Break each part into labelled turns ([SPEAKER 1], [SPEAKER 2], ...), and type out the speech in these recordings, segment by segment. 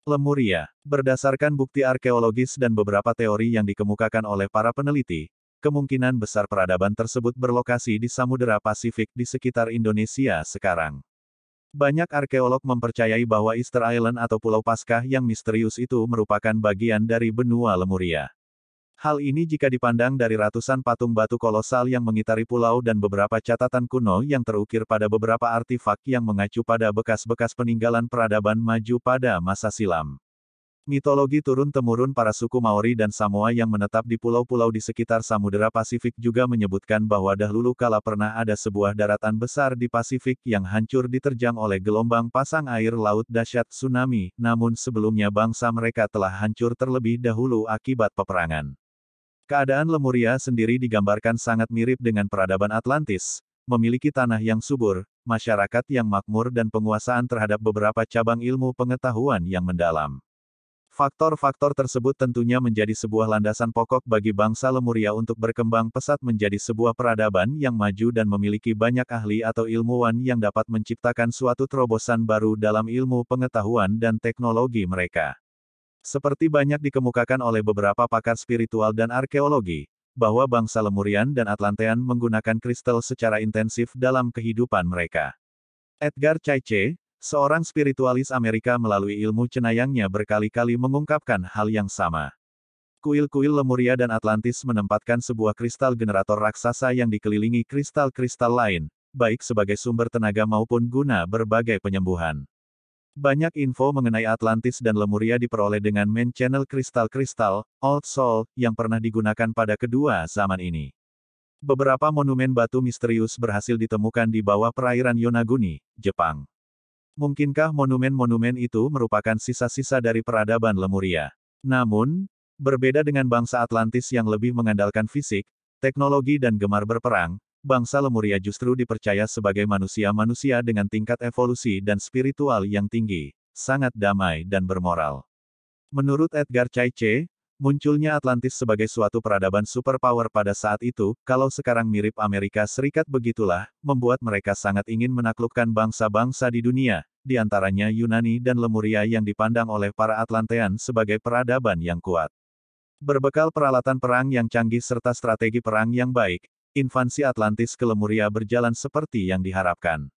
[SPEAKER 1] Lemuria. Berdasarkan bukti arkeologis dan beberapa teori yang dikemukakan oleh para peneliti, kemungkinan besar peradaban tersebut berlokasi di Samudera Pasifik di sekitar Indonesia sekarang. Banyak arkeolog mempercayai bahwa Easter Island atau Pulau Paskah yang misterius itu merupakan bagian dari benua Lemuria. Hal ini jika dipandang dari ratusan patung batu kolosal yang mengitari pulau dan beberapa catatan kuno yang terukir pada beberapa artifak yang mengacu pada bekas-bekas peninggalan peradaban maju pada masa silam. Mitologi turun-temurun para suku Maori dan Samoa yang menetap di pulau-pulau di sekitar Samudera Pasifik juga menyebutkan bahwa dahulu kala pernah ada sebuah daratan besar di Pasifik yang hancur diterjang oleh gelombang pasang air laut dahsyat tsunami, namun sebelumnya bangsa mereka telah hancur terlebih dahulu akibat peperangan. Keadaan Lemuria sendiri digambarkan sangat mirip dengan peradaban Atlantis, memiliki tanah yang subur, masyarakat yang makmur dan penguasaan terhadap beberapa cabang ilmu pengetahuan yang mendalam. Faktor-faktor tersebut tentunya menjadi sebuah landasan pokok bagi bangsa Lemuria untuk berkembang pesat menjadi sebuah peradaban yang maju dan memiliki banyak ahli atau ilmuwan yang dapat menciptakan suatu terobosan baru dalam ilmu pengetahuan dan teknologi mereka. Seperti banyak dikemukakan oleh beberapa pakar spiritual dan arkeologi, bahwa bangsa Lemurian dan Atlantean menggunakan kristal secara intensif dalam kehidupan mereka. Edgar Cayce, seorang spiritualis Amerika melalui ilmu cenayangnya berkali-kali mengungkapkan hal yang sama. Kuil-kuil Lemuria dan Atlantis menempatkan sebuah kristal generator raksasa yang dikelilingi kristal-kristal lain, baik sebagai sumber tenaga maupun guna berbagai penyembuhan. Banyak info mengenai Atlantis dan Lemuria diperoleh dengan main channel kristal-kristal, Old Soul, yang pernah digunakan pada kedua zaman ini. Beberapa monumen batu misterius berhasil ditemukan di bawah perairan Yonaguni, Jepang. Mungkinkah monumen-monumen itu merupakan sisa-sisa dari peradaban Lemuria? Namun, berbeda dengan bangsa Atlantis yang lebih mengandalkan fisik, teknologi dan gemar berperang, bangsa Lemuria justru dipercaya sebagai manusia-manusia dengan tingkat evolusi dan spiritual yang tinggi, sangat damai dan bermoral. Menurut Edgar Cayce, munculnya Atlantis sebagai suatu peradaban superpower pada saat itu, kalau sekarang mirip Amerika Serikat begitulah, membuat mereka sangat ingin menaklukkan bangsa-bangsa di dunia, di antaranya Yunani dan Lemuria yang dipandang oleh para Atlantean sebagai peradaban yang kuat. Berbekal peralatan perang yang canggih serta strategi perang yang baik, invasi Atlantis ke Lemuria berjalan seperti yang diharapkan.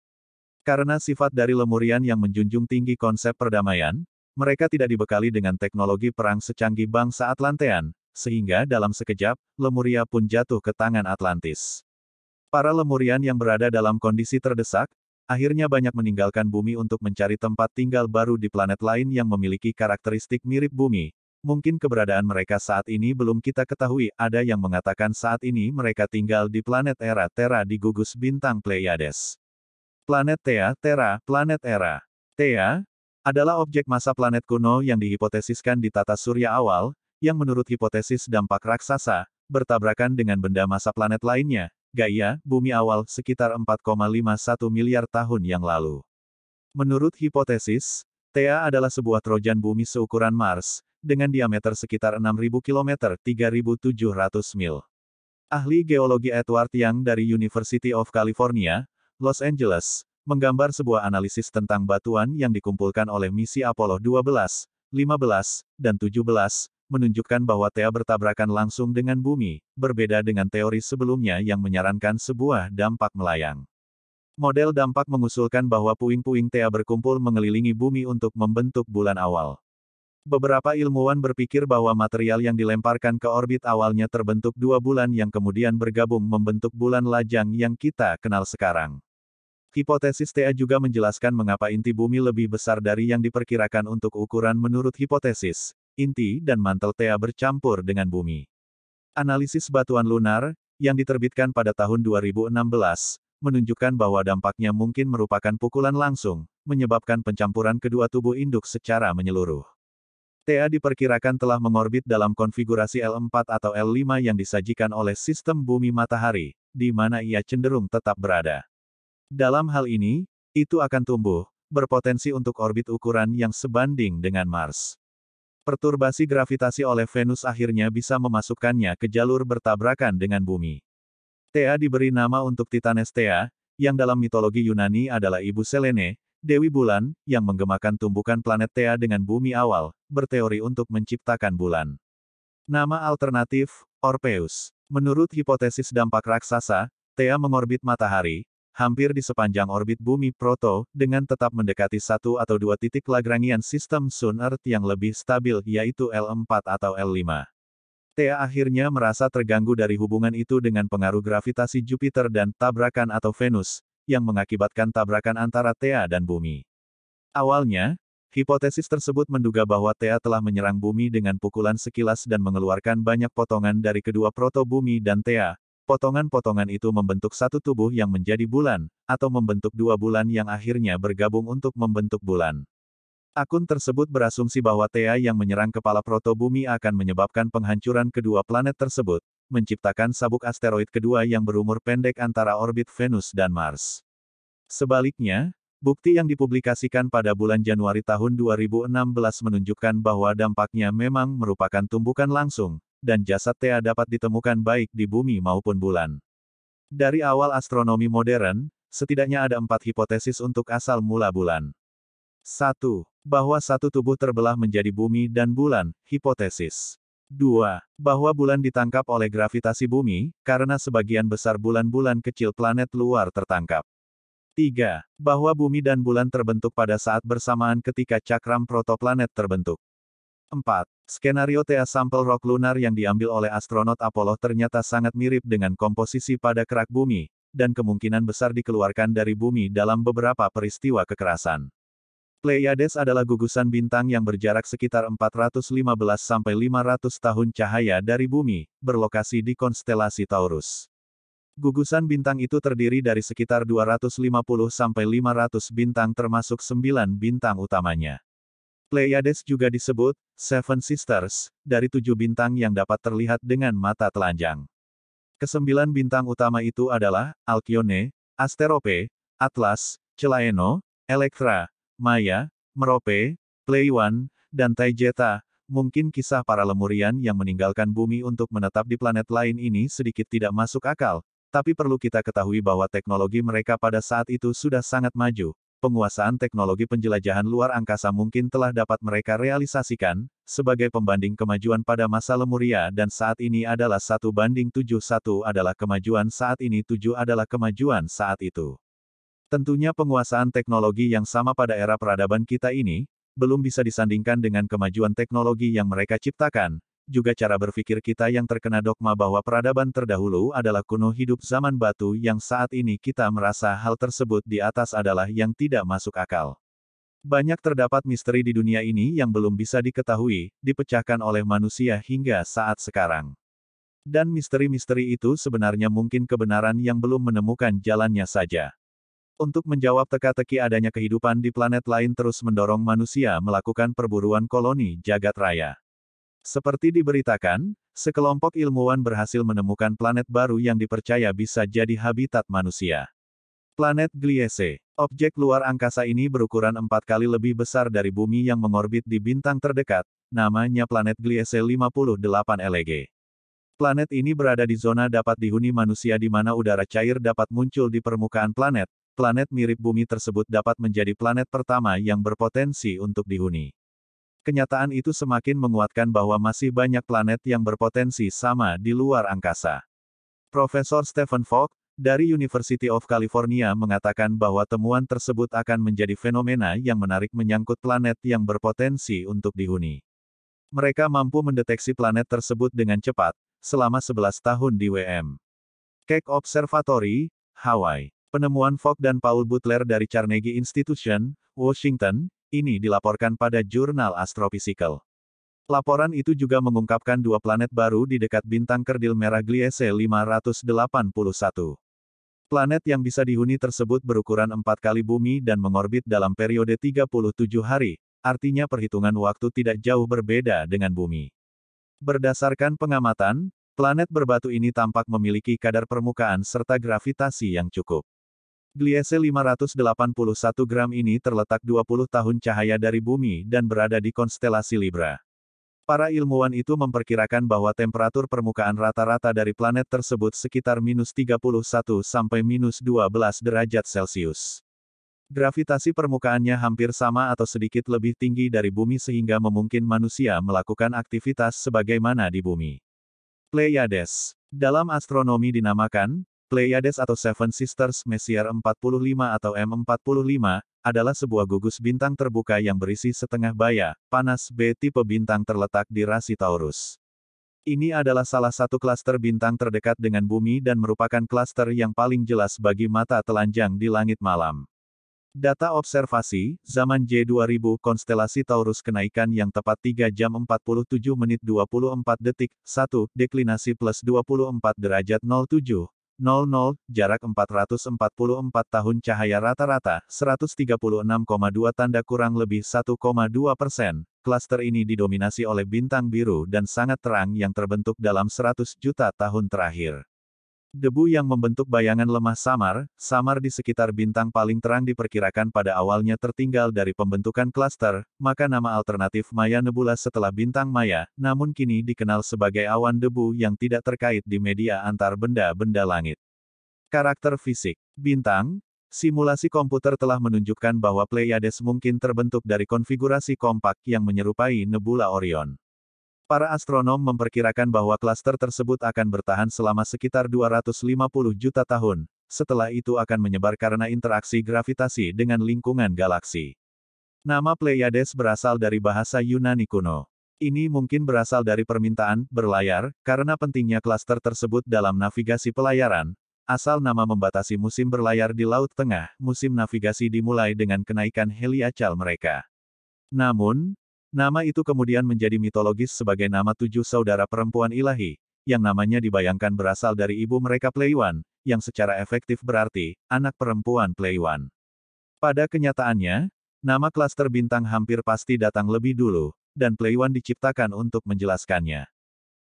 [SPEAKER 1] Karena sifat dari Lemurian yang menjunjung tinggi konsep perdamaian, mereka tidak dibekali dengan teknologi perang secanggih bangsa Atlantean, sehingga dalam sekejap, Lemuria pun jatuh ke tangan Atlantis. Para Lemurian yang berada dalam kondisi terdesak, akhirnya banyak meninggalkan bumi untuk mencari tempat tinggal baru di planet lain yang memiliki karakteristik mirip bumi. Mungkin keberadaan mereka saat ini belum kita ketahui, ada yang mengatakan saat ini mereka tinggal di planet Era Terra di gugus bintang Pleiades. Planet Terra, planet Era. Thea adalah objek massa planet kuno yang dihipotesiskan di tata surya awal, yang menurut hipotesis dampak raksasa, bertabrakan dengan benda massa planet lainnya, Gaia, bumi awal sekitar 4,51 miliar tahun yang lalu. Menurut hipotesis, Thea adalah sebuah trojan bumi seukuran Mars, dengan diameter sekitar 6.000 km 3.700 mil. Ahli geologi Edward Young dari University of California, Los Angeles, menggambar sebuah analisis tentang batuan yang dikumpulkan oleh misi Apollo 12, 15, dan 17, menunjukkan bahwa Thea bertabrakan langsung dengan bumi, berbeda dengan teori sebelumnya yang menyarankan sebuah dampak melayang. Model dampak mengusulkan bahwa puing-puing Thea berkumpul mengelilingi bumi untuk membentuk bulan awal. Beberapa ilmuwan berpikir bahwa material yang dilemparkan ke orbit awalnya terbentuk dua bulan yang kemudian bergabung membentuk bulan lajang yang kita kenal sekarang. Hipotesis Thea juga menjelaskan mengapa inti bumi lebih besar dari yang diperkirakan untuk ukuran menurut hipotesis. Inti dan mantel Thea bercampur dengan bumi. Analisis batuan lunar, yang diterbitkan pada tahun 2016, menunjukkan bahwa dampaknya mungkin merupakan pukulan langsung, menyebabkan pencampuran kedua tubuh induk secara menyeluruh. Thea diperkirakan telah mengorbit dalam konfigurasi L4 atau L5 yang disajikan oleh sistem bumi matahari, di mana ia cenderung tetap berada. Dalam hal ini, itu akan tumbuh, berpotensi untuk orbit ukuran yang sebanding dengan Mars. Perturbasi gravitasi oleh Venus akhirnya bisa memasukkannya ke jalur bertabrakan dengan bumi. Thea diberi nama untuk Titanes Thea, yang dalam mitologi Yunani adalah ibu Selene, Dewi Bulan, yang menggemakan tumbukan planet Thea dengan bumi awal, berteori untuk menciptakan bulan. Nama alternatif, Orpheus. Menurut hipotesis dampak raksasa, Thea mengorbit matahari, hampir di sepanjang orbit bumi Proto, dengan tetap mendekati satu atau dua titik Lagrangian sistem Sun-Earth yang lebih stabil yaitu L4 atau L5. Thea akhirnya merasa terganggu dari hubungan itu dengan pengaruh gravitasi Jupiter dan tabrakan atau Venus, yang mengakibatkan tabrakan antara Thea dan bumi. Awalnya, hipotesis tersebut menduga bahwa Thea telah menyerang bumi dengan pukulan sekilas dan mengeluarkan banyak potongan dari kedua proto-bumi dan Thea. Potongan-potongan itu membentuk satu tubuh yang menjadi bulan, atau membentuk dua bulan yang akhirnya bergabung untuk membentuk bulan. Akun tersebut berasumsi bahwa Thea yang menyerang kepala proto-bumi akan menyebabkan penghancuran kedua planet tersebut, menciptakan sabuk asteroid kedua yang berumur pendek antara orbit Venus dan Mars. Sebaliknya, bukti yang dipublikasikan pada bulan Januari tahun 2016 menunjukkan bahwa dampaknya memang merupakan tumbukan langsung, dan jasad Thea dapat ditemukan baik di bumi maupun bulan. Dari awal astronomi modern, setidaknya ada 4 hipotesis untuk asal mula bulan. 1. Bahwa satu tubuh terbelah menjadi bumi dan bulan, hipotesis. 2. Bahwa bulan ditangkap oleh gravitasi bumi, karena sebagian besar bulan-bulan kecil planet luar tertangkap. 3. Bahwa bumi dan bulan terbentuk pada saat bersamaan ketika cakram protoplanet terbentuk. 4. Skenario Thea sampel rok lunar yang diambil oleh astronot Apollo ternyata sangat mirip dengan komposisi pada kerak bumi, dan kemungkinan besar dikeluarkan dari bumi dalam beberapa peristiwa kekerasan. Pleiades adalah gugusan bintang yang berjarak sekitar 415–500 tahun cahaya dari bumi, berlokasi di konstelasi Taurus. Gugusan bintang itu terdiri dari sekitar 250–500 bintang termasuk 9 bintang utamanya. Pleiades juga disebut Seven Sisters, dari 7 bintang yang dapat terlihat dengan mata telanjang. Kesembilan bintang utama itu adalah Alkyone, Asterope, Atlas, Celaeno, Elektra, Maya, Merope, Pleiwan, dan Taygeta. Mungkin kisah para Lemurian yang meninggalkan bumi untuk menetap di planet lain ini sedikit tidak masuk akal, tapi perlu kita ketahui bahwa teknologi mereka pada saat itu sudah sangat maju. Penguasaan teknologi penjelajahan luar angkasa mungkin telah dapat mereka realisasikan, sebagai pembanding kemajuan pada masa Lemuria dan saat ini adalah 1:7. 1 adalah kemajuan saat ini, 7 adalah kemajuan saat itu. Tentunya penguasaan teknologi yang sama pada era peradaban kita ini, belum bisa disandingkan dengan kemajuan teknologi yang mereka ciptakan, juga cara berpikir kita yang terkena dogma bahwa peradaban terdahulu adalah kuno hidup zaman batu yang saat ini kita merasa hal tersebut di atas adalah yang tidak masuk akal. Banyak terdapat misteri di dunia ini yang belum bisa diketahui, dipecahkan oleh manusia hingga saat sekarang. Dan misteri-misteri itu sebenarnya mungkin kebenaran yang belum menemukan jalannya saja. Untuk menjawab teka-teki adanya kehidupan di planet lain terus mendorong manusia melakukan perburuan koloni jagat raya. Seperti diberitakan, sekelompok ilmuwan berhasil menemukan planet baru yang dipercaya bisa jadi habitat manusia. Planet Gliese. Objek luar angkasa ini berukuran 4 kali lebih besar dari bumi yang mengorbit di bintang terdekat, namanya planet Gliese 58 LEG. Planet ini berada di zona dapat dihuni manusia di mana udara cair dapat muncul di permukaan planet. Planet mirip bumi tersebut dapat menjadi planet pertama yang berpotensi untuk dihuni. Kenyataan itu semakin menguatkan bahwa masih banyak planet yang berpotensi sama di luar angkasa. Profesor Stephen Fogg, dari University of California mengatakan bahwa temuan tersebut akan menjadi fenomena yang menarik menyangkut planet yang berpotensi untuk dihuni. Mereka mampu mendeteksi planet tersebut dengan cepat, selama 11 tahun di WM Keck Observatory, Hawaii. Penemuan Fogg dan Paul Butler dari Carnegie Institution, Washington, ini dilaporkan pada jurnal Astrophysical. Laporan itu juga mengungkapkan 2 planet baru di dekat bintang kerdil merah Gliese 581. Planet yang bisa dihuni tersebut berukuran 4 kali bumi dan mengorbit dalam periode 37 hari, artinya perhitungan waktu tidak jauh berbeda dengan bumi. Berdasarkan pengamatan, planet berbatu ini tampak memiliki kadar permukaan serta gravitasi yang cukup. Gliese 581 gram ini terletak 20 tahun cahaya dari bumi dan berada di konstelasi Libra. Para ilmuwan itu memperkirakan bahwa temperatur permukaan rata-rata dari planet tersebut sekitar -31 sampai -12 derajat Celcius. Gravitasi permukaannya hampir sama atau sedikit lebih tinggi dari bumi sehingga memungkinkan manusia melakukan aktivitas sebagaimana di bumi. Pleiades. Dalam astronomi dinamakan, Pleiades atau Seven Sisters Messier 45 atau M45, adalah sebuah gugus bintang terbuka yang berisi setengah baya, panas B tipe bintang terletak di rasi Taurus. Ini adalah salah satu klaster bintang terdekat dengan bumi dan merupakan klaster yang paling jelas bagi mata telanjang di langit malam. Data observasi, zaman J2000 konstelasi Taurus kenaikan yang tepat 3 jam 47 menit 24 detik, 1, deklinasi plus 24 derajat 07, 00, jarak 444 tahun cahaya rata-rata, 136,2 tanda kurang lebih 1,2%. Klaster ini didominasi oleh bintang biru dan sangat terang yang terbentuk dalam 100 juta tahun terakhir. Debu yang membentuk bayangan lemah samar di sekitar bintang paling terang diperkirakan pada awalnya tertinggal dari pembentukan klaster, maka nama alternatif Maya Nebula setelah bintang Maya, namun kini dikenal sebagai awan debu yang tidak terkait di media antar benda-benda langit. Karakter fisik bintang, simulasi komputer telah menunjukkan bahwa Pleiades mungkin terbentuk dari konfigurasi kompak yang menyerupai nebula Orion. Para astronom memperkirakan bahwa klaster tersebut akan bertahan selama sekitar 250 juta tahun, setelah itu akan menyebar karena interaksi gravitasi dengan lingkungan galaksi. Nama Pleiades berasal dari bahasa Yunani kuno. Ini mungkin berasal dari permintaan berlayar, karena pentingnya klaster tersebut dalam navigasi pelayaran. Asal nama membatasi musim berlayar di Laut Tengah, musim navigasi dimulai dengan kenaikan heliacal mereka. Namun, nama itu kemudian menjadi mitologis sebagai nama 7 saudara perempuan ilahi, yang namanya dibayangkan berasal dari ibu mereka Pleiwan, yang secara efektif berarti, anak perempuan Pleiwan. Pada kenyataannya, nama klaster bintang hampir pasti datang lebih dulu, dan Pleiwan diciptakan untuk menjelaskannya.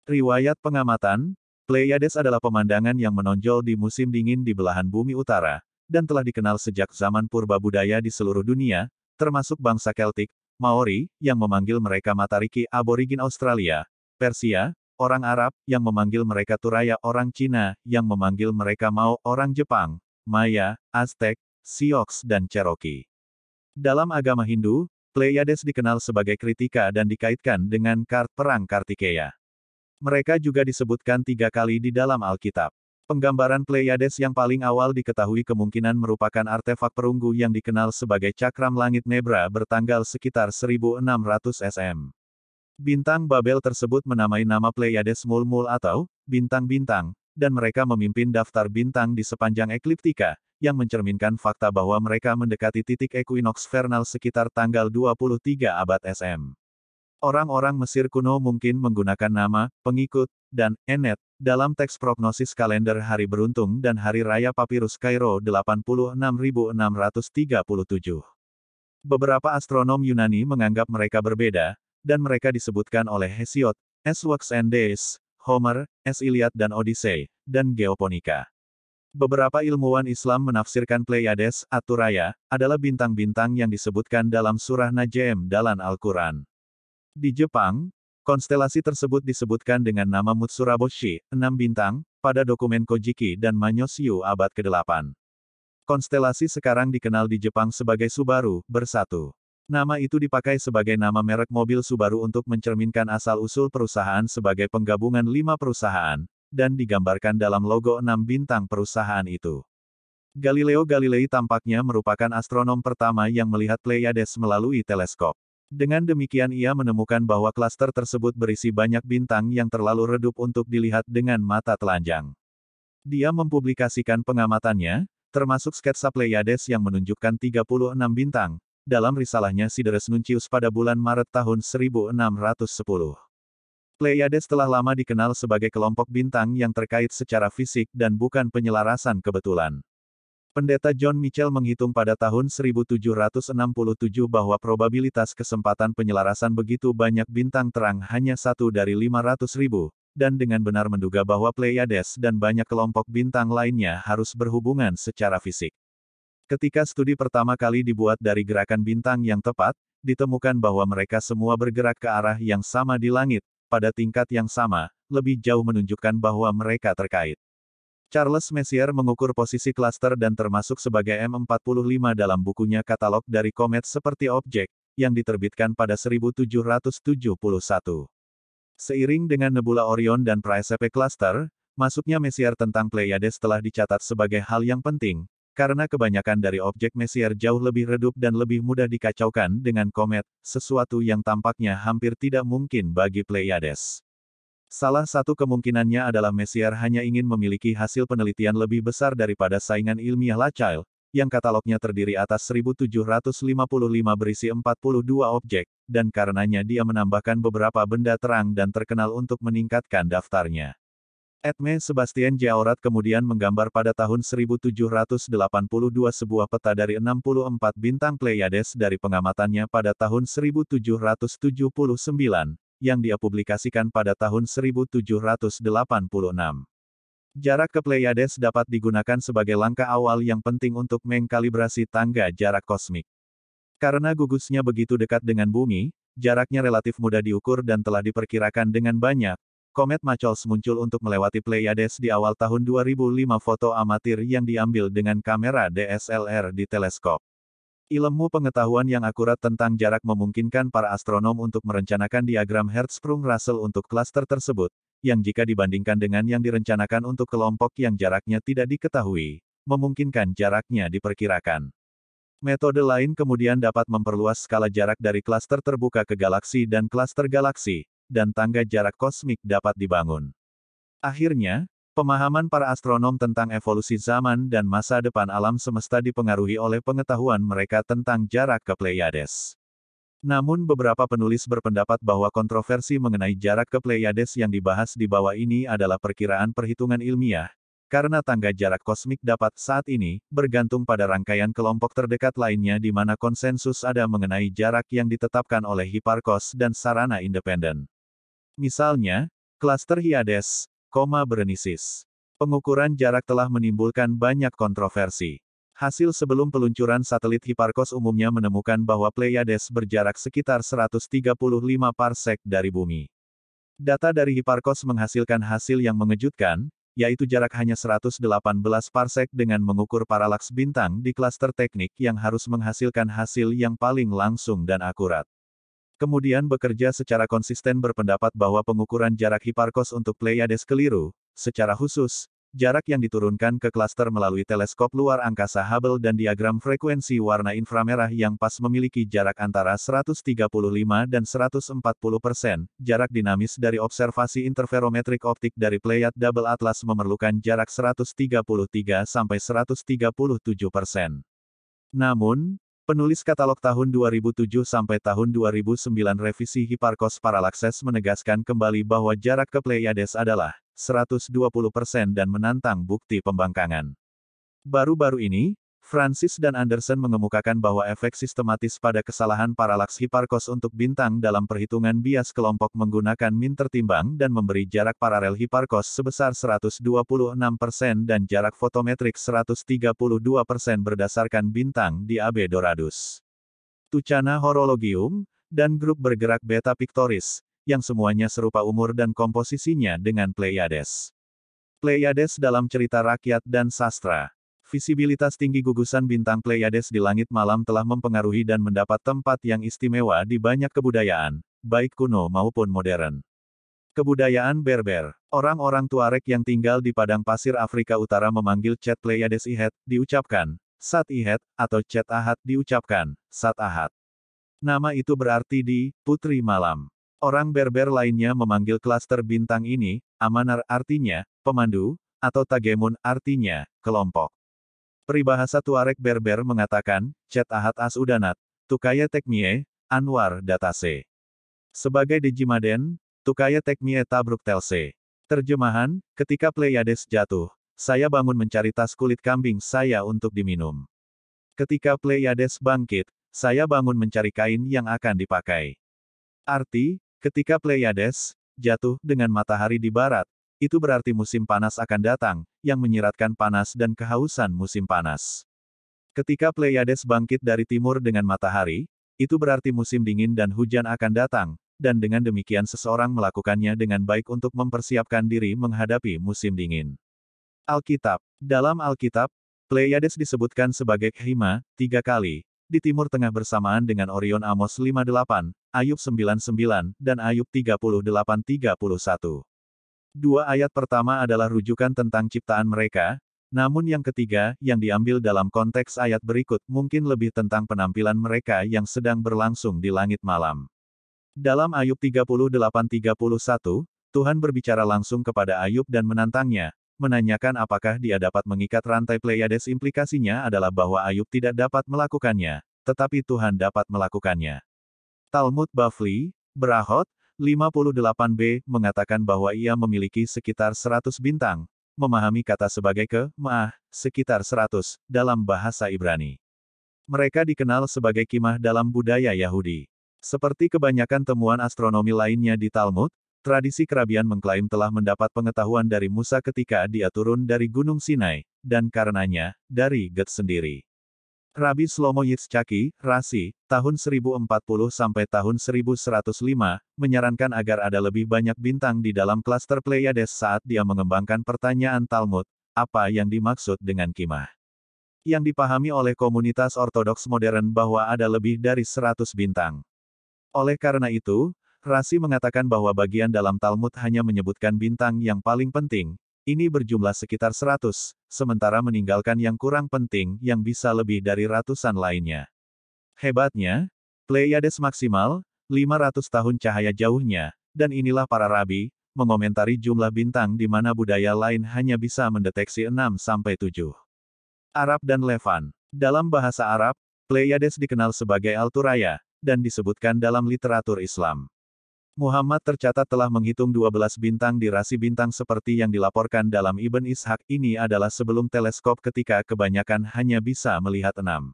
[SPEAKER 1] Riwayat pengamatan, Pleiades adalah pemandangan yang menonjol di musim dingin di belahan bumi utara, dan telah dikenal sejak zaman purba budaya di seluruh dunia, termasuk bangsa Keltik, Maori, yang memanggil mereka Matariki aborigin Australia, Persia, orang Arab, yang memanggil mereka Turaya orang Cina, yang memanggil mereka Mao orang Jepang, Maya, Aztec, Sioux dan Cherokee. Dalam agama Hindu, Pleiades dikenal sebagai Kritika dan dikaitkan dengan perang Kartikeya. Mereka juga disebutkan 3 kali di dalam Alkitab. Penggambaran Pleiades yang paling awal diketahui kemungkinan merupakan artefak perunggu yang dikenal sebagai Cakram Langit Nebra bertanggal sekitar 1600 SM. Bintang Babel tersebut menamai nama Pleiades Mulmul atau bintang-bintang, dan mereka memimpin daftar bintang di sepanjang ekliptika, yang mencerminkan fakta bahwa mereka mendekati titik ekuinoks vernal sekitar tanggal 23 abad SM. Orang-orang Mesir kuno mungkin menggunakan nama, pengikut, dan Enet, dalam teks prognosis kalender hari beruntung dan hari raya papirus Kairo 86637. Beberapa astronom Yunani menganggap mereka berbeda, dan mereka disebutkan oleh Hesiod, S. Works and Days, Homer, S. Iliad dan Odyssey, dan Geoponika. Beberapa ilmuwan Islam menafsirkan Pleiades, Aturaya, adalah bintang-bintang yang disebutkan dalam surah Najm dalam Al-Quran. Di Jepang, konstelasi tersebut disebutkan dengan nama Mutsuraboshi, 6 bintang, pada dokumen Kojiki dan Manyosyu abad ke-8. Konstelasi sekarang dikenal di Jepang sebagai Subaru, bersatu. Nama itu dipakai sebagai nama merek mobil Subaru untuk mencerminkan asal-usul perusahaan sebagai penggabungan 5 perusahaan, dan digambarkan dalam logo 6 bintang perusahaan itu. Galileo Galilei tampaknya merupakan astronom pertama yang melihat Pleiades melalui teleskop. Dengan demikian ia menemukan bahwa klaster tersebut berisi banyak bintang yang terlalu redup untuk dilihat dengan mata telanjang. Dia mempublikasikan pengamatannya, termasuk sketsa Pleiades yang menunjukkan 36 bintang, dalam risalahnya Sidereus Nuncius pada bulan Maret tahun 1610. Pleiades telah lama dikenal sebagai kelompok bintang yang terkait secara fisik dan bukan penyelarasan kebetulan. Pendeta John Michel menghitung pada tahun 1767 bahwa probabilitas kesempatan penyelarasan begitu banyak bintang terang hanya 1 dari 500.000, dan dengan benar menduga bahwa Pleiades dan banyak kelompok bintang lainnya harus berhubungan secara fisik. Ketika studi pertama kali dibuat dari gerakan bintang yang tepat, ditemukan bahwa mereka semua bergerak ke arah yang sama di langit, pada tingkat yang sama, lebih jauh menunjukkan bahwa mereka terkait. Charles Messier mengukur posisi klaster dan termasuk sebagai M45 dalam bukunya Katalog dari Komet seperti Objek, yang diterbitkan pada 1771. Seiring dengan nebula Orion dan Praesepe Cluster, masuknya Messier tentang Pleiades telah dicatat sebagai hal yang penting, karena kebanyakan dari objek Messier jauh lebih redup dan lebih mudah dikacaukan dengan komet, sesuatu yang tampaknya hampir tidak mungkin bagi Pleiades. Salah satu kemungkinannya adalah Messier hanya ingin memiliki hasil penelitian lebih besar daripada saingan ilmiah Lacaille, yang katalognya terdiri atas 1755 berisi 42 objek, dan karenanya dia menambahkan beberapa benda terang dan terkenal untuk meningkatkan daftarnya. Edme Sebastian Jaurat kemudian menggambar pada tahun 1782 sebuah peta dari 64 bintang Pleiades dari pengamatannya pada tahun 1779, yang dia publikasikan pada tahun 1786. Jarak ke Pleiades dapat digunakan sebagai langkah awal yang penting untuk mengkalibrasi tangga jarak kosmik. Karena gugusnya begitu dekat dengan bumi, jaraknya relatif mudah diukur dan telah diperkirakan dengan banyak. Komet Machholz muncul untuk melewati Pleiades di awal tahun 2005 foto amatir yang diambil dengan kamera DSLR di teleskop. Ilmu pengetahuan yang akurat tentang jarak memungkinkan para astronom untuk merencanakan diagram Hertzsprung-Russell untuk klaster tersebut, yang jika dibandingkan dengan yang direncanakan untuk kelompok yang jaraknya tidak diketahui, memungkinkan jaraknya diperkirakan. Metode lain kemudian dapat memperluas skala jarak dari klaster terbuka ke galaksi dan klaster galaksi, dan tangga jarak kosmik dapat dibangun. Akhirnya, pemahaman para astronom tentang evolusi zaman dan masa depan alam semesta dipengaruhi oleh pengetahuan mereka tentang jarak ke Pleiades. Namun beberapa penulis berpendapat bahwa kontroversi mengenai jarak ke Pleiades yang dibahas di bawah ini adalah perkiraan perhitungan ilmiah, karena tangga jarak kosmik dapat saat ini bergantung pada rangkaian kelompok terdekat lainnya di mana konsensus ada mengenai jarak yang ditetapkan oleh Hipparchos dan sarana independen. Misalnya, klaster Hyades, Berenices. Pengukuran jarak telah menimbulkan banyak kontroversi. Hasil sebelum peluncuran satelit Hipparchos umumnya menemukan bahwa Pleiades berjarak sekitar 135 parsek dari bumi. Data dari Hipparchos menghasilkan hasil yang mengejutkan, yaitu jarak hanya 118 parsek dengan mengukur paralaks bintang di klaster teknik yang harus menghasilkan hasil yang paling langsung dan akurat. Kemudian bekerja secara konsisten berpendapat bahwa pengukuran jarak Hipparchos untuk Pleiades keliru. Secara khusus, jarak yang diturunkan ke klaster melalui teleskop luar angkasa Hubble dan diagram frekuensi warna inframerah yang pas memiliki jarak antara 135 dan 140%, jarak dinamis dari observasi interferometrik optik dari Pleiad Double Atlas memerlukan jarak 133 sampai 137%. Namun, penulis katalog tahun 2007 sampai tahun 2009 revisi Hipparchos Parallaxes menegaskan kembali bahwa jarak ke Pleiades adalah 120% dan menantang bukti pembangkangan. Baru-baru ini, Francis dan Anderson mengemukakan bahwa efek sistematis pada kesalahan paralaks Hipparchos untuk bintang dalam perhitungan bias kelompok menggunakan min tertimbang dan memberi jarak paralel Hipparchos sebesar 126% dan jarak fotometrik 132% berdasarkan bintang di AB Doradus, Tucana Horologium, dan grup bergerak Beta Pictoris, yang semuanya serupa umur dan komposisinya dengan Pleiades. Pleiades dalam cerita rakyat dan sastra. Visibilitas tinggi gugusan bintang Pleiades di langit malam telah mempengaruhi dan mendapat tempat yang istimewa di banyak kebudayaan, baik kuno maupun modern. Kebudayaan Berber. Orang-orang Tuareg yang tinggal di padang pasir Afrika Utara memanggil Chet Pleiades Ihet, diucapkan Sat Ihet, atau Chet Ahat diucapkan Sat Ahat. Nama itu berarti di Putri Malam. Orang Berber lainnya memanggil klaster bintang ini Amanar artinya pemandu, atau Tagemun artinya kelompok. Peribahasa Tuareg Berber mengatakan, Chet Ahat As Udanat, Tukaya Tekmie, Anwar Datase. Sebagai Dejimaden, Tukaya Tekmie Tabruk Telse. Terjemahan, ketika Pleiades jatuh, saya bangun mencari tas kulit kambing saya untuk diminum. Ketika Pleiades bangkit, saya bangun mencari kain yang akan dipakai. Arti, ketika Pleiades jatuh dengan matahari di barat, itu berarti musim panas akan datang, yang menyiratkan panas dan kehausan musim panas. Ketika Pleiades bangkit dari timur dengan matahari, itu berarti musim dingin dan hujan akan datang, dan dengan demikian seseorang melakukannya dengan baik untuk mempersiapkan diri menghadapi musim dingin. Alkitab. Dalam Alkitab, Pleiades disebutkan sebagai Khima, 3 kali, di Timur Tengah bersamaan dengan Orion Amos 58, Ayub 99, dan Ayub 38-31. Dua ayat pertama adalah rujukan tentang ciptaan mereka, namun yang ketiga, yang diambil dalam konteks ayat berikut, mungkin lebih tentang penampilan mereka yang sedang berlangsung di langit malam. Dalam Ayub 38-31, Tuhan berbicara langsung kepada Ayub dan menantangnya, menanyakan apakah dia dapat mengikat rantai Pleiades. Implikasinya adalah bahwa Ayub tidak dapat melakukannya, tetapi Tuhan dapat melakukannya. Talmud Bavli, Berahot, 58b, mengatakan bahwa ia memiliki sekitar 100 bintang, memahami kata sebagai ke-ma'ah, sekitar 100, dalam bahasa Ibrani. Mereka dikenal sebagai kimah dalam budaya Yahudi. Seperti kebanyakan temuan astronomi lainnya di Talmud, tradisi kerabian mengklaim telah mendapat pengetahuan dari Musa ketika dia turun dari Gunung Sinai, dan karenanya, dari Gad sendiri. Rabbi Shlomo Yitzchaki, Rasi, tahun 1040 sampai tahun 1105, menyarankan agar ada lebih banyak bintang di dalam klaster Pleiades saat dia mengembangkan pertanyaan Talmud, apa yang dimaksud dengan kimah. Yang dipahami oleh komunitas ortodoks modern bahwa ada lebih dari 100 bintang. Oleh karena itu, Rasi mengatakan bahwa bagian dalam Talmud hanya menyebutkan bintang yang paling penting, ini berjumlah sekitar 100, sementara meninggalkan yang kurang penting yang bisa lebih dari ratusan lainnya. Hebatnya, Pleiades maksimal, 500 tahun cahaya jauhnya, dan inilah para rabi, mengomentari jumlah bintang di mana budaya lain hanya bisa mendeteksi 6-7. Arab dan Levan. Dalam bahasa Arab, Pleiades dikenal sebagai Alturaya, dan disebutkan dalam literatur Islam. Muhammad tercatat telah menghitung 12 bintang di rasi bintang seperti yang dilaporkan dalam Ibn Ishaq. Ini adalah sebelum teleskop ketika kebanyakan hanya bisa melihat 6.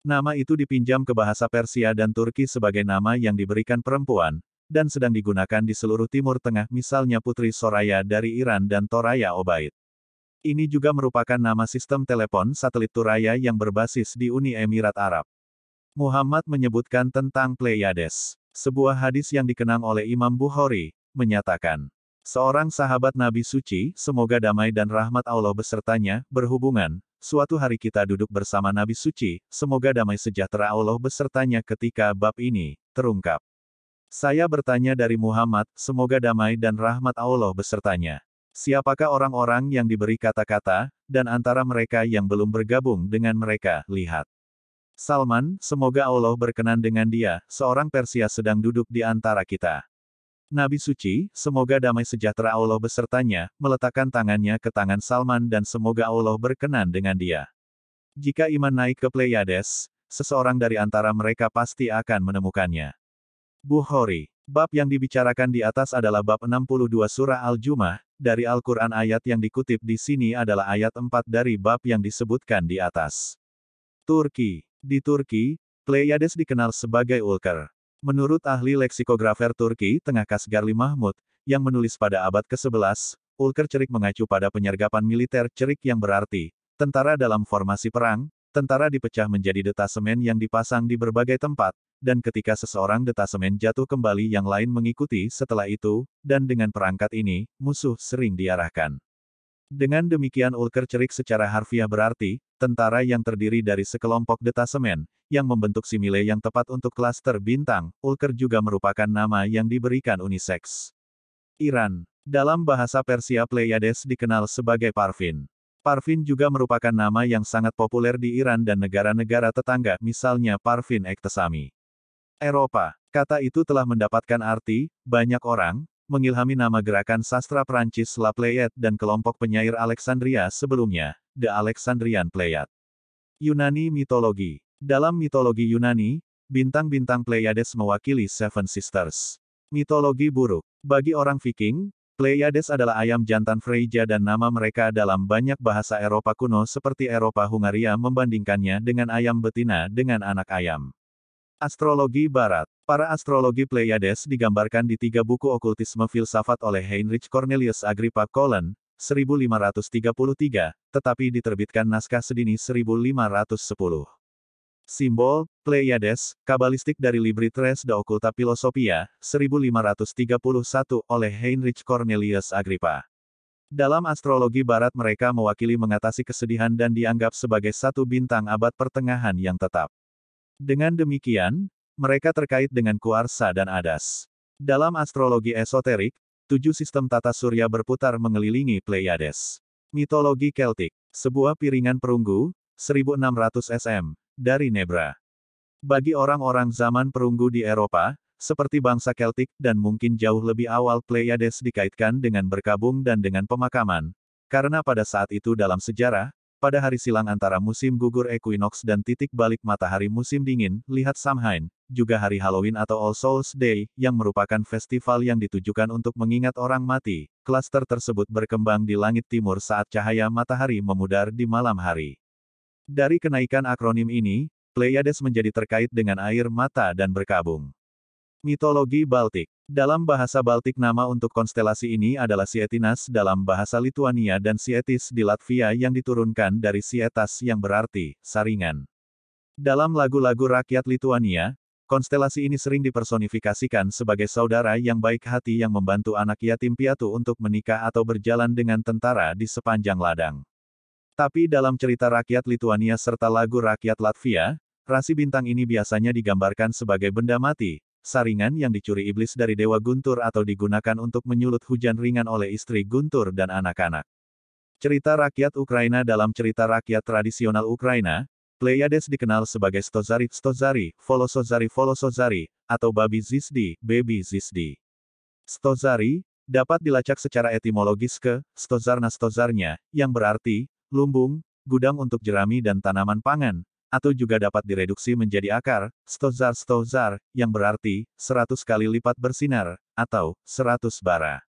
[SPEAKER 1] Nama itu dipinjam ke bahasa Persia dan Turki sebagai nama yang diberikan perempuan, dan sedang digunakan di seluruh Timur Tengah, misalnya Putri Soraya dari Iran dan Thoraya Obaid. Ini juga merupakan nama sistem telepon satelit Thuraya yang berbasis di Uni Emirat Arab. Muhammad menyebutkan tentang Pleiades. Sebuah hadis yang dikenang oleh Imam Bukhari, menyatakan, seorang sahabat Nabi Suci, semoga damai dan rahmat Allah besertanya, berhubungan, suatu hari kita duduk bersama Nabi Suci, semoga damai sejahtera Allah besertanya ketika bab ini, terungkap. Saya bertanya dari Muhammad, semoga damai dan rahmat Allah besertanya. Siapakah orang-orang yang diberi kata-kata, dan antara mereka yang belum bergabung dengan mereka, lihat. Salman, semoga Allah berkenan dengan dia, seorang Persia sedang duduk di antara kita. Nabi Suci, semoga damai sejahtera Allah besertanya, meletakkan tangannya ke tangan Salman dan semoga Allah berkenan dengan dia. Jika iman naik ke Pleiades, seseorang dari antara mereka pasti akan menemukannya. Bukhari. Bab yang dibicarakan di atas adalah bab 62 surah Al-Jumu'ah, dari Al-Quran. Ayat yang dikutip di sini adalah ayat 4 dari bab yang disebutkan di atas. Turki. Di Turki, Pleiades dikenal sebagai Ulker. Menurut ahli leksikografer Turki Tengah Kasgarli Mahmud, yang menulis pada abad ke-11, Ulker cerik mengacu pada penyergapan militer cerik yang berarti, tentara dalam formasi perang, tentara dipecah menjadi detasemen yang dipasang di berbagai tempat, dan ketika seseorang detasemen jatuh kembali yang lain mengikuti setelah itu, dan dengan perangkat ini, musuh sering diarahkan. Dengan demikian Ulker cerik secara harfiah berarti, tentara yang terdiri dari sekelompok detasemen, yang membentuk simile yang tepat untuk klaster bintang. Ulker juga merupakan nama yang diberikan unisex. Iran. Dalam bahasa Persia Pleiades dikenal sebagai Parvin. Parvin juga merupakan nama yang sangat populer di Iran dan negara-negara tetangga, misalnya Parvin Ektesami. Eropa. Kata itu telah mendapatkan arti, banyak orang, mengilhami nama gerakan sastra Prancis La Pléiade dan kelompok penyair Alexandria sebelumnya, The Alexandrian Pleiad. Yunani mitologi. Dalam mitologi Yunani, bintang-bintang Pleiades mewakili Seven Sisters. Mitologi buruk. Bagi orang Viking, Pleiades adalah ayam jantan Freyja dan nama mereka dalam banyak bahasa Eropa kuno seperti Eropa Hungaria membandingkannya dengan ayam betina dengan anak ayam. Astrologi Barat. Para astrologi Pleiades digambarkan di 3 buku okultisme filsafat oleh Heinrich Cornelius Agrippa Collin, 1533, tetapi diterbitkan naskah sedini 1510. Simbol, Pleiades, kabalistik dari Libri Tres de Occulta Philosophia, 1531, oleh Heinrich Cornelius Agrippa. Dalam astrologi barat mereka mewakili mengatasi kesedihan dan dianggap sebagai satu bintang abad pertengahan yang tetap. Dengan demikian, mereka terkait dengan kuarsa dan adas. Dalam astrologi esoterik, 7 sistem tata surya berputar mengelilingi Pleiades. Mitologi Keltik, sebuah piringan perunggu, 1600 cm, dari Nebra. Bagi orang-orang zaman perunggu di Eropa, seperti bangsa Keltik dan mungkin jauh lebih awal Pleiades dikaitkan dengan berkabung dan dengan pemakaman, karena pada saat itu dalam sejarah, pada hari silang antara musim gugur equinox dan titik balik matahari musim dingin, lihat Samhain, juga hari Halloween atau All Souls Day, yang merupakan festival yang ditujukan untuk mengingat orang mati, klaster tersebut berkembang di langit timur saat cahaya matahari memudar di malam hari. Dari kenaikan akronim ini, Pleiades menjadi terkait dengan air mata dan berkabung. Mitologi Baltik. Dalam bahasa Baltik nama untuk konstelasi ini adalah Sietinas dalam bahasa Lituania dan Sietis di Latvia yang diturunkan dari Sietas yang berarti, saringan. Dalam lagu-lagu rakyat Lituania, konstelasi ini sering dipersonifikasikan sebagai saudara yang baik hati yang membantu anak yatim piatu untuk menikah atau berjalan dengan tentara di sepanjang ladang. Tapi dalam cerita rakyat Lituania serta lagu rakyat Latvia, rasi bintang ini biasanya digambarkan sebagai benda mati, saringan yang dicuri iblis dari Dewa Guntur atau digunakan untuk menyulut hujan ringan oleh istri Guntur dan anak-anak. Cerita rakyat Ukraina. Dalam cerita rakyat tradisional Ukraina, Pleiades dikenal sebagai Stozari, Volosozari, atau Babi Zizdi, Baby Zizdi. Stozari, dapat dilacak secara etimologis ke, stozarnya, yang berarti, lumbung, gudang untuk jerami dan tanaman pangan, atau juga dapat direduksi menjadi akar, stozar, yang berarti, 100 kali lipat bersinar, atau, 100 bara.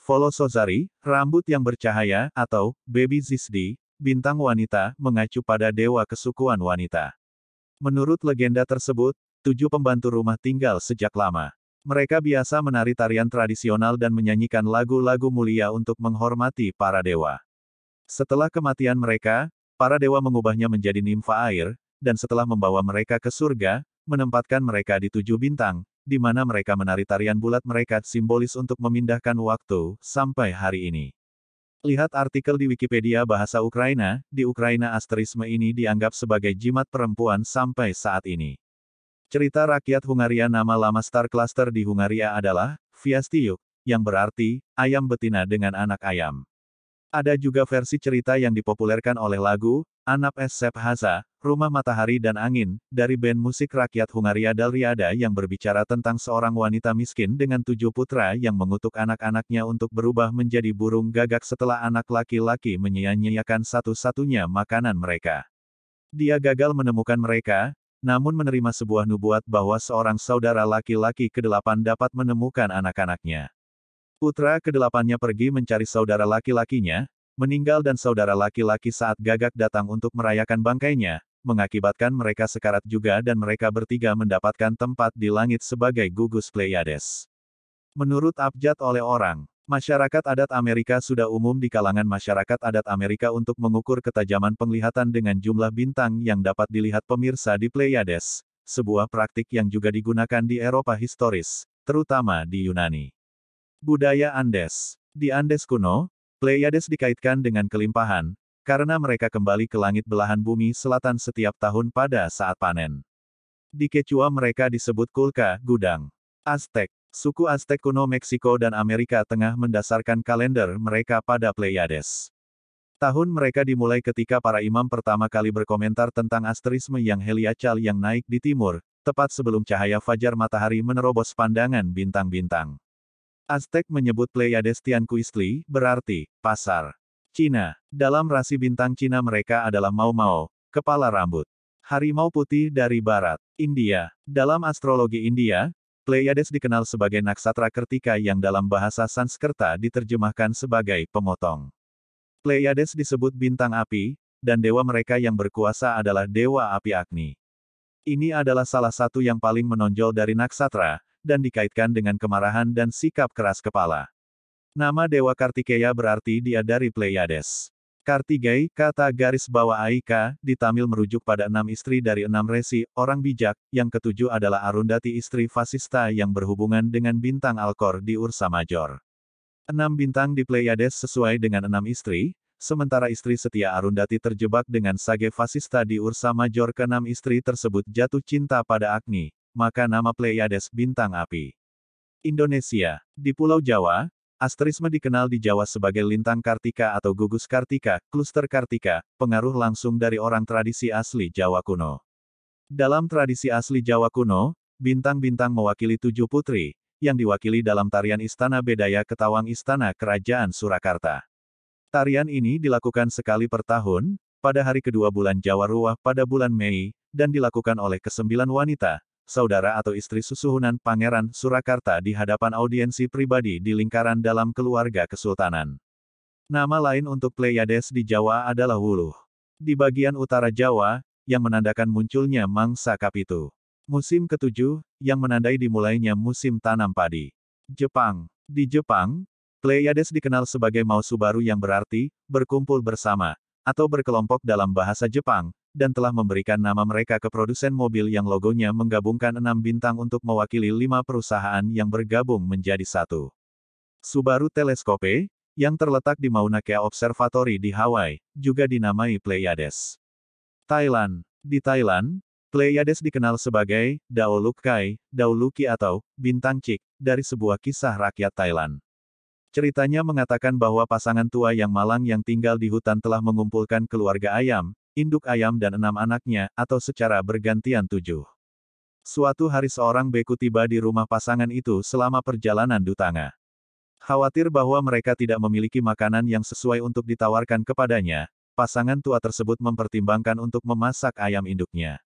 [SPEAKER 1] Volosozari, rambut yang bercahaya, atau, Baby Zizdi, bintang wanita, mengacu pada dewa kesukuan wanita. Menurut legenda tersebut, 7 pembantu rumah tinggal sejak lama. Mereka biasa menari tarian tradisional dan menyanyikan lagu-lagu mulia untuk menghormati para dewa. Setelah kematian mereka, para dewa mengubahnya menjadi nimfa air, dan setelah membawa mereka ke surga, menempatkan mereka di 7 bintang, di mana mereka menari tarian bulat mereka simbolis untuk memindahkan waktu, sampai hari ini. Lihat artikel di Wikipedia bahasa Ukraina, di Ukraina asterisme ini dianggap sebagai jimat perempuan sampai saat ini. Cerita rakyat Hungaria. Nama lama star cluster di Hungaria adalah, Viastiuk, yang berarti, ayam betina dengan anak ayam. Ada juga versi cerita yang dipopulerkan oleh lagu, Anap es Sep Haza, Rumah Matahari dan Angin, dari band musik rakyat Hungaria Dalriada yang berbicara tentang seorang wanita miskin dengan 7 putra yang mengutuk anak-anaknya untuk berubah menjadi burung gagak setelah anak laki-laki menyia-nyiakan satu-satunya makanan mereka. Dia gagal menemukan mereka, namun menerima sebuah nubuat bahwa seorang saudara laki-laki ke-8 dapat menemukan anak-anaknya. Putra ke-8-nya pergi mencari saudara laki-lakinya, meninggal dan saudara laki-laki saat gagak datang untuk merayakan bangkainya, mengakibatkan mereka sekarat juga dan mereka bertiga mendapatkan tempat di langit sebagai gugus Pleiades. Menurut abjad oleh orang, masyarakat adat Amerika sudah umum di kalangan masyarakat adat Amerika untuk mengukur ketajaman penglihatan dengan jumlah bintang yang dapat dilihat pemirsa di Pleiades, sebuah praktik yang juga digunakan di Eropa historis, terutama di Yunani. Budaya Andes. Di Andes kuno, Pleiades dikaitkan dengan kelimpahan, karena mereka kembali ke langit belahan bumi selatan setiap tahun pada saat panen. Di Quechua mereka disebut Kulka, gudang. Aztek. Suku Aztek kuno Meksiko dan Amerika Tengah mendasarkan kalender mereka pada Pleiades. Tahun mereka dimulai ketika para imam pertama kali berkomentar tentang asterisme yang heliacal yang naik di timur, tepat sebelum cahaya fajar matahari menerobos pandangan bintang-bintang. Aztek menyebut Pleiades Tianquistli, berarti, pasar. Cina. Dalam rasi bintang Cina mereka adalah Mau Mau, kepala rambut. Harimau putih dari barat. India. Dalam astrologi India, Pleiades dikenal sebagai naksatra Kertika yang dalam bahasa Sanskerta diterjemahkan sebagai pemotong. Pleiades disebut bintang api, dan dewa mereka yang berkuasa adalah Dewa Api Agni. Ini adalah salah satu yang paling menonjol dari naksatra, dan dikaitkan dengan kemarahan dan sikap keras kepala. Nama Dewa Kartikeya berarti dia dari Pleiades. Kartigay, kata garis bawah Aika, di Tamil merujuk pada 6 istri dari 6 resi, orang bijak, yang ketujuh adalah Arundhati istri Vasista yang berhubungan dengan bintang Alkor di Ursa Major. 6 bintang di Pleiades sesuai dengan 6 istri, sementara istri setia Arundhati terjebak dengan Sage Vasista di Ursa Major. Ke-6 istri tersebut jatuh cinta pada Agni, maka nama Pleiades bintang api. Indonesia. Di Pulau Jawa, asterisme dikenal di Jawa sebagai lintang Kartika atau gugus Kartika, kluster Kartika, pengaruh langsung dari orang tradisi asli Jawa kuno. Dalam tradisi asli Jawa kuno, bintang-bintang mewakili 7 putri, yang diwakili dalam tarian Istana Bedaya Ketawang Istana Kerajaan Surakarta. Tarian ini dilakukan sekali per tahun, pada hari kedua bulan Jawa Ruah pada bulan Mei, dan dilakukan oleh ke-9 wanita, saudara atau istri susuhunan Pangeran Surakarta di hadapan audiensi pribadi di lingkaran dalam keluarga kesultanan. Nama lain untuk Pleiades di Jawa adalah Wuluh. Di bagian utara Jawa, yang menandakan munculnya mangsa Kapitu. Musim ke-7, yang menandai dimulainya musim tanam padi. Jepang. Di Jepang, Pleiades dikenal sebagai Mausu Baru yang berarti, berkumpul bersama, atau berkelompok dalam bahasa Jepang, dan telah memberikan nama mereka ke produsen mobil yang logonya menggabungkan 6 bintang untuk mewakili 5 perusahaan yang bergabung menjadi satu. Subaru Telescope, yang terletak di Mauna Kea Observatory di Hawaii, juga dinamai Pleiades. Thailand. Di Thailand, Pleiades dikenal sebagai Daolukai, Dauluki atau Bintang Cik, dari sebuah kisah rakyat Thailand. Ceritanya mengatakan bahwa pasangan tua yang malang yang tinggal di hutan telah mengumpulkan keluarga ayam, induk ayam dan 6 anaknya, atau secara bergantian 7. Suatu hari seorang beku tiba di rumah pasangan itu selama perjalanan dutanga. Khawatir bahwa mereka tidak memiliki makanan yang sesuai untuk ditawarkan kepadanya, pasangan tua tersebut mempertimbangkan untuk memasak ayam induknya.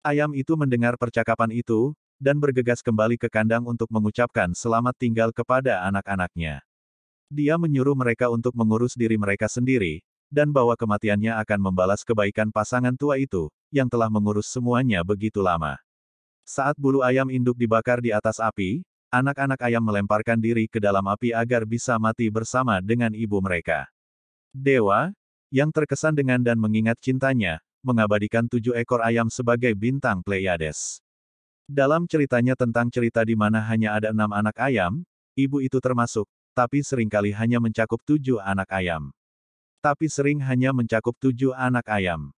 [SPEAKER 1] Ayam itu mendengar percakapan itu, dan bergegas kembali ke kandang untuk mengucapkan selamat tinggal kepada anak-anaknya. Dia menyuruh mereka untuk mengurus diri mereka sendiri, dan bahwa kematiannya akan membalas kebaikan pasangan tua itu, yang telah mengurus semuanya begitu lama. Saat bulu ayam induk dibakar di atas api, anak-anak ayam melemparkan diri ke dalam api agar bisa mati bersama dengan ibu mereka. Dewa, yang terkesan dengan dan mengingat cintanya, mengabadikan 7 ekor ayam sebagai bintang Pleiades. Dalam ceritanya tentang cerita di mana hanya ada 6 anak ayam, ibu itu termasuk, tapi seringkali hanya mencakup 7 anak ayam. Tapi sering hanya mencakup 7 anak ayam.